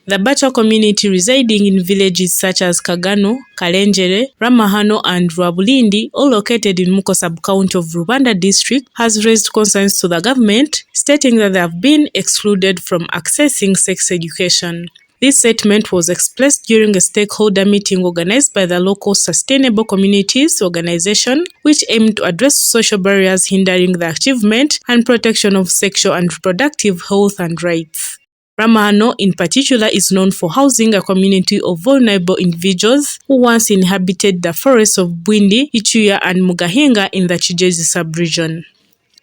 The Batwa community residing in villages such as Kagano, Kalenjere, Ramahano and Rwabulindi, all located in Muko sub-county of Rubanda district, has raised concerns to the government, stating that they have been excluded from accessing sex education. This statement was expressed during a stakeholder meeting organized by the local Sustainable Communities organization, which aimed to address social barriers hindering the achievement and protection of sexual and reproductive health and rights. Ramahano in particular is known for housing a community of vulnerable individuals who once inhabited the forests of Bwindi, Ichuya and Mugahinga in the Kigezi sub-region.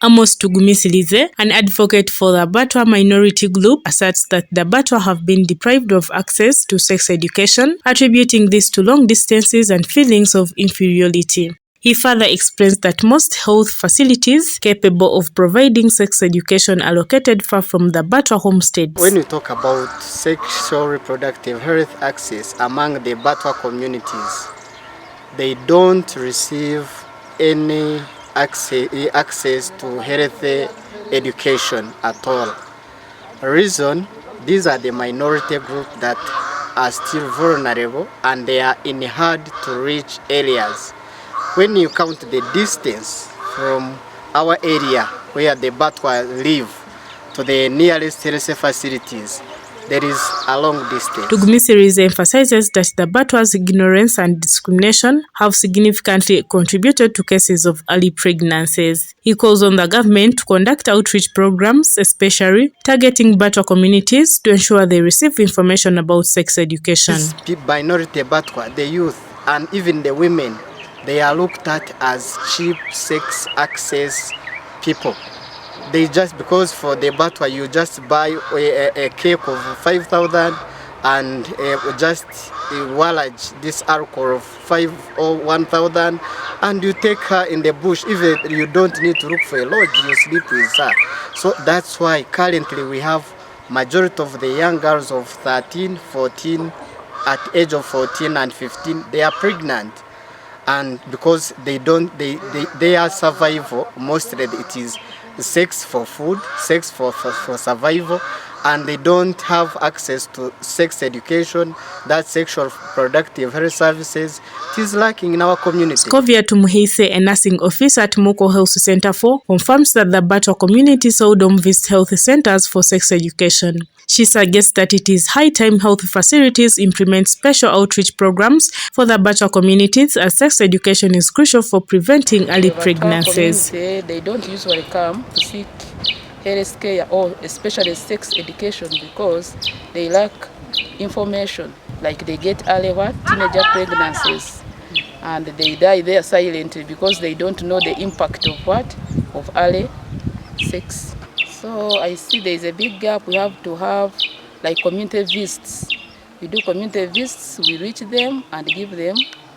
Amos Tugumisilize, an advocate for the Batwa minority group, asserts that the Batwa have been deprived of access to sex education, attributing this to long distances and feelings of inferiority. He further explains that most health facilities capable of providing sex education are located far from the Batwa homesteads. When we talk about sexual reproductive health access among the Batwa communities, they don't receive any access to healthy education at all. Reason, these are the minority group that are still vulnerable and they are in hard to reach areas. When you count the distance from our area where the Batwa live to the nearest health facilities, there is a long distance. Tugumisirize emphasizes that the Batwa's ignorance and discrimination have significantly contributed to cases of early pregnancies. He calls on the government to conduct outreach programs, especially targeting Batwa communities, to ensure they receive information about sex education. This minority Batwa, the youth and even the women, they are looked at as cheap sex access people. They just, because for the Batwa you just buy a cake of 5,000 and just wallage this alcohol of 5 or 1,000 and you take her in the bush. Even you don't need to look for a lodge, you sleep with her. So that's why currently we have majority of the young girls of 13, 14, at age of 14 and 15, they are pregnant. And because they are survival, mostly it is sex for food, sex for survival, and they don't have access to sex education, that sexual productive health services. It is lacking in our community. Scovia Tumuheise, a nursing officer at Moko Health Center 4, confirms that the Batwa community seldom visit health centers for sex education. She suggests that it is high time health facilities implement special outreach programs for the Batwa communities, as sex education is crucial for preventing early pregnancies. They don't usually come to seek health care or especially sex education because they lack information. Like they get early teenager pregnancies and they die there silently because they don't know the impact of early sex. So I see there is a big gap. We have to have like community visits. We do community visits, we reach them and give them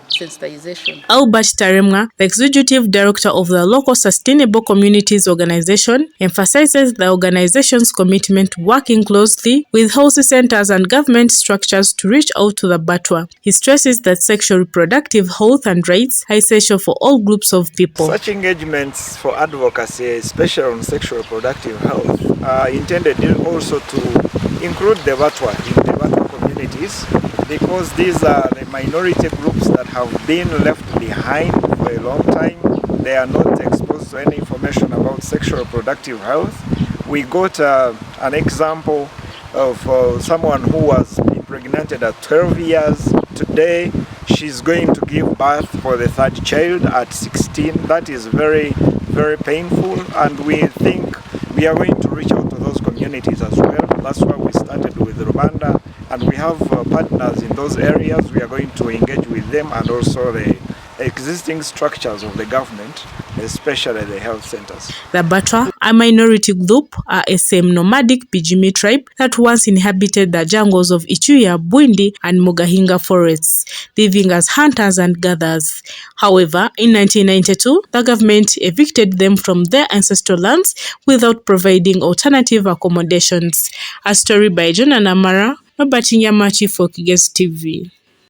sensitization. Albert Taremwa, the executive director of the local Sustainable Communities organization, emphasizes the organization's commitment to working closely with health centers and government structures to reach out to the Batwa. He stresses that sexual reproductive health and rights are essential for all groups of people. Such engagements for advocacy, especially on sexual reproductive health, are intended also to include the Batwa in the Batwa communities, because these are the minority groups that have been left behind for a long time. They are not exposed to any information about sexual reproductive health. We got an example of someone who was impregnated at 12 years. Today, she's going to give birth for the third child at 16. That is very, very painful, and we think we are going to reach out to those communities as well. That's why we started with Rwanda, and we have partners in those areas. We are going to engage with them and also the existing structures of the government, especially the health centers. The Batwa, a minority group, are a semi-nomadic Pygmy tribe that once inhabited the jungles of Ichuya, Bwindi, and Mugahinga forests, living as hunters and gatherers. However, in 1992, the government evicted them from their ancestral lands without providing alternative accommodations. A story by John Anamara, Robert Nyamachi for Kigezi TV.